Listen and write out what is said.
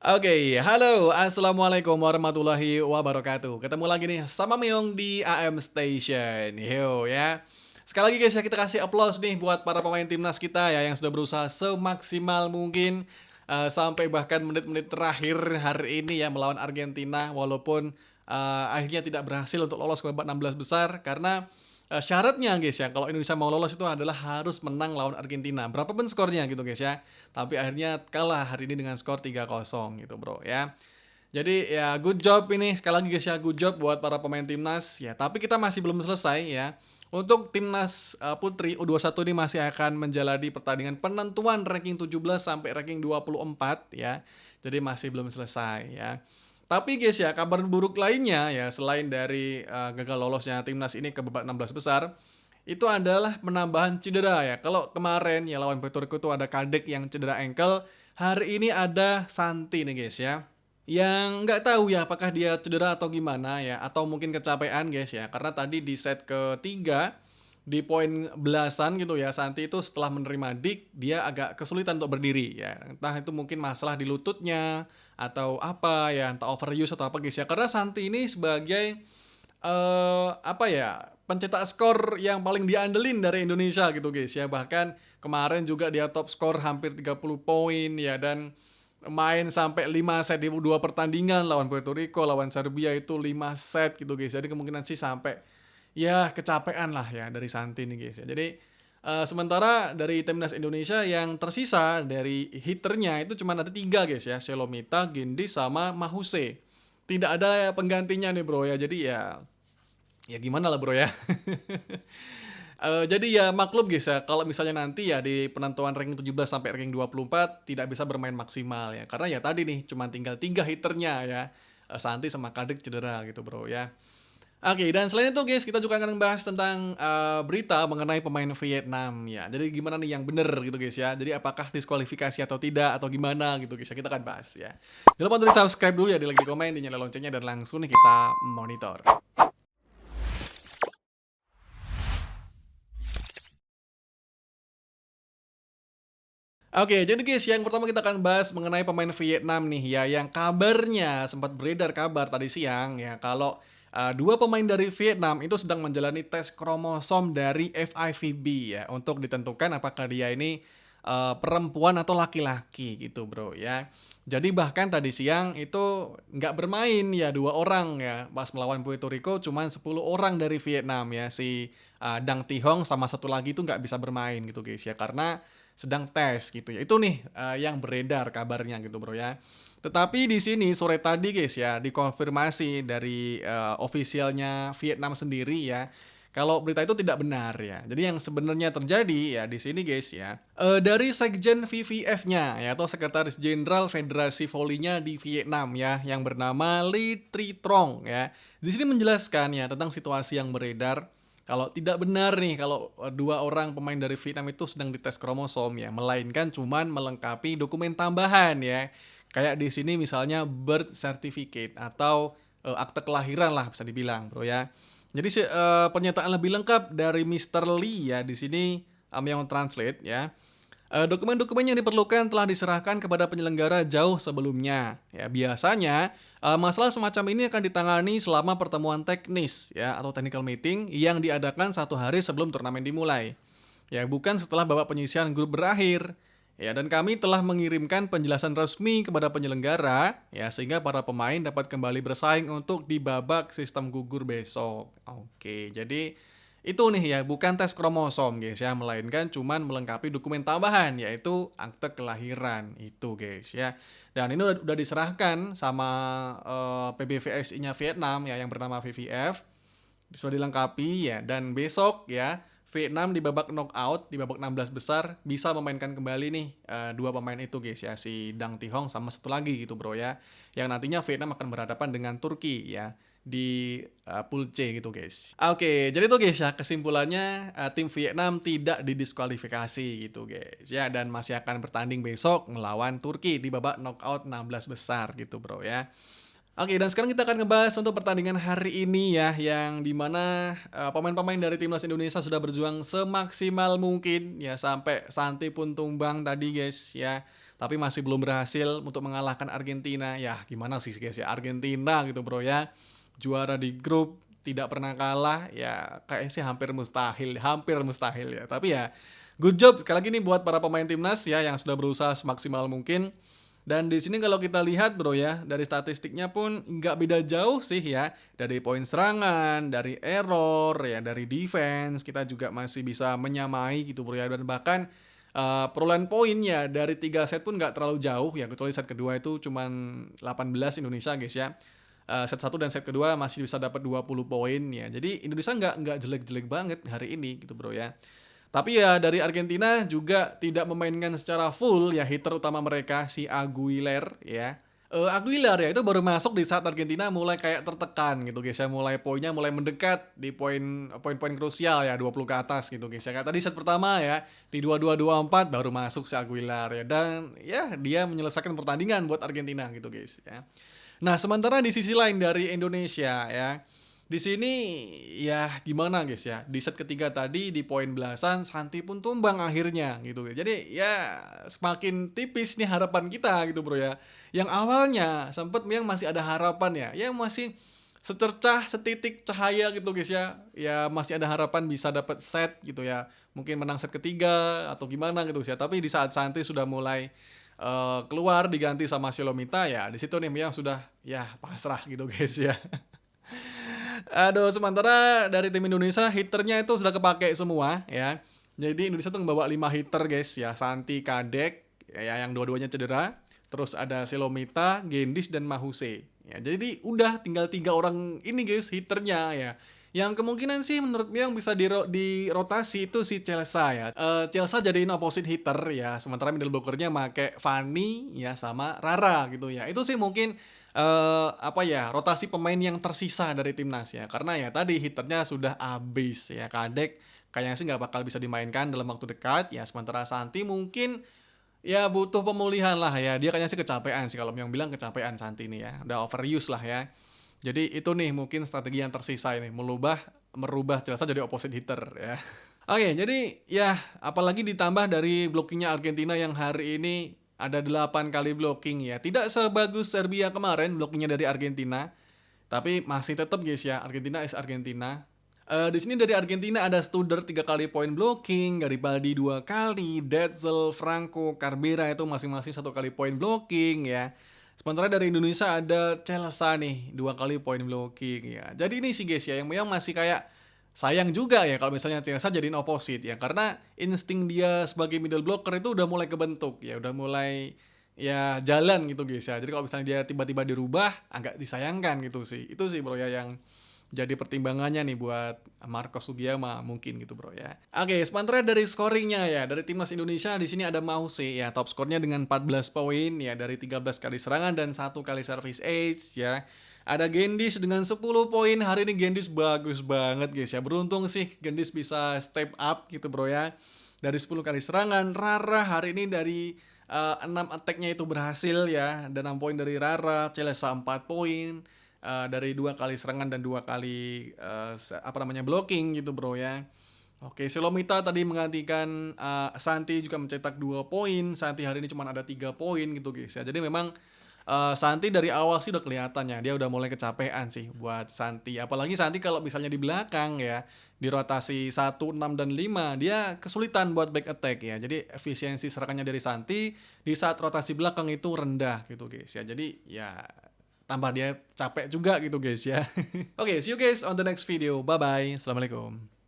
Oke, halo, assalamualaikum warahmatullahi wabarakatuh. Ketemu lagi nih sama Meong di AM Station. Yo ya. Sekali lagi guys ya kita kasih applause nih buat para pemain timnas kita ya yang sudah berusaha semaksimal mungkin sampai bahkan menit-menit terakhir hari ini ya melawan Argentina walaupun akhirnya tidak berhasil untuk lolos ke babak 16 besar karena syaratnya guys ya, kalau Indonesia mau lolos itu adalah harus menang lawan Argentina. Berapapun skornya gitu guys ya. Tapi akhirnya kalah hari ini dengan skor 3-0 gitu bro ya. Jadi ya good job ini sekali lagi guys ya, good job buat para pemain timnas ya. Tapi kita masih belum selesai ya. Untuk timnas putri U21 ini masih akan menjalani pertandingan penentuan ranking 17 sampai ranking 24 ya. Jadi masih belum selesai ya. Tapi guys ya, kabar buruk lainnya ya selain dari gagal lolosnya timnas ini ke babak 16 besar, itu adalah penambahan cedera ya. Kalau kemarin ya lawan Puerto Rico itu ada Kadek yang cedera ankle, hari ini ada Santi nih guys ya. Yang nggak tahu ya apakah dia cedera atau gimana ya, atau mungkin kecapean guys ya. Karena tadi di set ketiga di poin belasan gitu ya, Santi itu setelah menerima dik dia agak kesulitan untuk berdiri ya. Entah itu mungkin masalah di lututnya atau apa ya, entah overuse atau apa guys ya. Karena Santi ini sebagai apa ya, pencetak skor yang paling diandelin dari Indonesia gitu guys ya. Bahkan kemarin juga dia top skor hampir 30 poin ya, dan main sampai 5 set di 2 pertandingan lawan Puerto Rico, lawan Serbia itu 5 set gitu guys. Jadi kemungkinan sih sampai ya kecapean lah ya dari Santi nih guys ya. Jadi sementara dari timnas Indonesia yang tersisa dari hitternya itu cuma ada 3 guys ya, Shalomita, Gendis sama Mahuse. Tidak ada penggantinya nih bro ya. Jadi ya gimana lah bro ya. Jadi ya maklum guys ya, kalau misalnya nanti ya di penentuan ranking 17 sampai ranking 24 tidak bisa bermain maksimal ya. Karena ya tadi nih cuma tinggal 3 hiternya ya. Santi sama Kadek cedera gitu bro ya. Oke, dan selain itu guys, kita juga akan membahas tentang berita mengenai pemain Vietnam ya. Jadi gimana nih yang bener gitu guys ya. Jadi apakah diskualifikasi atau tidak atau gimana gitu guys ya. Kita akan bahas ya. Jangan lupa untuk di subscribe dulu ya, di like, di komen, di nyalain loncengnya, dan langsung nih kita monitor. Oke, jadi guys, yang pertama kita akan bahas mengenai pemain Vietnam nih ya, yang kabarnya sempat beredar kabar tadi siang ya, kalau dua pemain dari Vietnam itu sedang menjalani tes kromosom dari FIVB ya, untuk ditentukan apakah dia ini perempuan atau laki-laki gitu bro ya. Jadi bahkan tadi siang itu nggak bermain ya dua orang ya, pas melawan Puerto Rico cuman 10 orang dari Vietnam ya, si Dang Thi Hong sama satu lagi itu nggak bisa bermain gitu guys ya, karena sedang tes gitu ya. Itu nih yang beredar kabarnya gitu bro ya. Tetapi di sini sore tadi guys ya dikonfirmasi dari ofisialnya Vietnam sendiri ya, kalau berita itu tidak benar ya. Jadi yang sebenarnya terjadi ya di sini guys ya, dari Sekjen VVF-nya ya, atau Sekretaris Jenderal Federasi Volinya di Vietnam ya, yang bernama Lee Tri Trong ya. Di sini menjelaskan ya tentang situasi yang beredar, kalau tidak benar nih kalau dua orang pemain dari Vietnam itu sedang dites kromosom ya, melainkan cuman melengkapi dokumen tambahan ya. Kayak di sini misalnya birth certificate atau akte kelahiran lah bisa dibilang, bro ya. Jadi pernyataan lebih lengkap dari Mr. Lee ya di sini yang translate ya. Dokumen-dokumen yang diperlukan telah diserahkan kepada penyelenggara jauh sebelumnya. Ya, biasanya masalah semacam ini akan ditangani selama pertemuan teknis ya, atau technical meeting yang diadakan 1 hari sebelum turnamen dimulai. Ya, bukan setelah babak penyisihan grup berakhir. Ya, dan kami telah mengirimkan penjelasan resmi kepada penyelenggara ya, sehingga para pemain dapat kembali bersaing untuk di babak sistem gugur besok. Oke, jadi itu nih ya, bukan tes kromosom guys ya, melainkan cuman melengkapi dokumen tambahan yaitu akte kelahiran itu guys ya. Dan ini udah diserahkan sama PBVSI-nya Vietnam ya, yang bernama VVF, sudah dilengkapi ya, dan besok ya Vietnam di babak knockout, di babak 16 besar bisa memainkan kembali nih dua pemain itu guys ya, si Dang Thi Hong sama satu lagi gitu bro ya, yang nantinya Vietnam akan berhadapan dengan Turki ya di pool C gitu guys. Oke, jadi itu guys ya kesimpulannya, tim Vietnam tidak didiskualifikasi gitu guys ya, dan masih akan bertanding besok melawan Turki di babak knockout 16 besar gitu bro ya. Oke, dan sekarang kita akan ngebahas untuk pertandingan hari ini ya, yang dimana pemain-pemain dari timnas Indonesia sudah berjuang semaksimal mungkin ya, sampai Santi pun tumbang tadi guys ya. tapi masih belum berhasil untuk mengalahkan Argentina. Ya gimana sih guys ya, Argentina gitu bro ya, juara di grup, tidak pernah kalah, ya kayaknya sih hampir mustahil ya. Tapi ya good job sekali lagi nih buat para pemain timnas ya yang sudah berusaha semaksimal mungkin. Dan di sini kalau kita lihat bro ya, dari statistiknya pun nggak beda jauh sih ya. Dari poin serangan, dari error, ya dari defense, kita juga masih bisa menyamai gitu bro ya. Dan bahkan perolehan poinnya dari 3 set pun nggak terlalu jauh ya. Kecuali set kedua itu cuman 18 Indonesia guys ya. Set 1 dan set kedua masih bisa dapat 20 poin ya. Jadi Indonesia nggak jelek-jelek banget hari ini gitu bro ya. Tapi ya dari Argentina juga tidak memainkan secara full ya hitter utama mereka si Aguilar ya. Aguilar ya itu baru masuk di saat Argentina mulai kayak tertekan gitu guys ya, mulai poinnya mulai mendekat di poin-poin krusial ya 20 ke atas gitu guys ya. Kayak tadi set pertama ya di 22-24 baru masuk si Aguilar ya, dan ya dia menyelesaikan pertandingan buat Argentina gitu guys ya. Nah, sementara di sisi lain dari Indonesia ya, di sini ya gimana guys ya, di set ketiga tadi di poin belasan Santi pun tumbang akhirnya gitu. Jadi ya semakin tipis nih harapan kita gitu bro ya. Yang awalnya sempet yang masih ada harapan ya, ya masih secercah setitik cahaya gitu guys ya. Ya masih ada harapan bisa dapat set gitu ya. Mungkin menang set ketiga atau gimana gitu guys ya. Tapi di saat Santi sudah mulai keluar diganti sama Shalomita ya, di situ nih yang sudah ya pasrah gitu guys ya. Aduh, sementara dari tim Indonesia hitternya itu sudah kepake semua ya. Jadi Indonesia tuh membawa 5 hitter guys ya, Santi, Kadek ya yang dua-duanya cedera. Terus ada Selomita, Gendis dan Mahuse. Ya, jadi udah tinggal 3 orang ini guys hitternya ya. Yang kemungkinan sih menurut yang bisa dirotasi itu si Chelsea ya. Chelsea jadiin opposite hitter ya. Sementara middle blockernya make Fanny ya sama Rara gitu ya. Itu sih mungkin apa ya, rotasi pemain yang tersisa dari timnas ya. Karena ya tadi hitternya sudah habis ya. Kadek kayaknya sih nggak bakal bisa dimainkan dalam waktu dekat ya. Sementara Santi mungkin ya butuh pemulihan lah ya. Dia kayaknya sih kecapean sih, kalau yang bilang kecapean Santi nih ya. Udah overuse lah ya. Jadi itu nih mungkin strategi yang tersisa ini, merubah Chelsea jadi opposite hitter ya. Oke, jadi ya apalagi ditambah dari blockingnya Argentina yang hari ini ada 8 kali blocking ya. Tidak sebagus Serbia kemarin blockingnya dari Argentina, tapi masih tetap guys ya, Argentina is Argentina. Di sini dari Argentina ada Studer 3 kali point blocking, Garibaldi 2 kali, Detzel, Franco, Carbera itu masing-masing 1 kali point blocking ya. Sementara dari Indonesia ada Chelsea nih 2 kali point blocking ya. Jadi ini sih guys ya yang masih kayak sayang juga ya kalau misalnya Chelsea jadiin opposite ya, karena insting dia sebagai middle blocker itu udah mulai kebentuk ya, udah mulai ya jalan gitu guys ya. Jadi kalau misalnya dia tiba-tiba dirubah agak disayangkan gitu sih. Itu sih bro ya yang jadi pertimbangannya nih buat Marcos Sugiyama mungkin gitu bro ya. Oke, sementara dari scoringnya ya, dari timnas Indonesia di sini ada Mause ya, top skornya dengan 14 poin ya, dari 13 kali serangan dan 1 kali service ace ya. Ada Gendis dengan 10 poin. Hari ini Gendis bagus banget guys ya. Beruntung sih Gendis bisa step up gitu bro ya. Dari 10 kali serangan. Rara hari ini dari 6 attack-nya itu berhasil ya. Dan 6 poin dari Rara. Celesa 4 poin. Dari 2 kali serangan dan 2 kali blocking gitu bro ya. Oke, Selomita tadi menggantikan Santi juga mencetak 2 poin. Santi hari ini cuma ada 3 poin gitu guys ya. Jadi memang Santi dari awal sih udah kelihatannya dia udah mulai kecapean sih buat Santi. Apalagi Santi kalau misalnya di belakang ya, di rotasi 1, 6 dan 5 dia kesulitan buat back attack ya. Jadi efisiensi serangannya dari Santi di saat rotasi belakang itu rendah gitu guys ya. Jadi ya tambah dia capek juga gitu guys ya. Oke, see you guys on the next video. Bye bye. Assalamualaikum.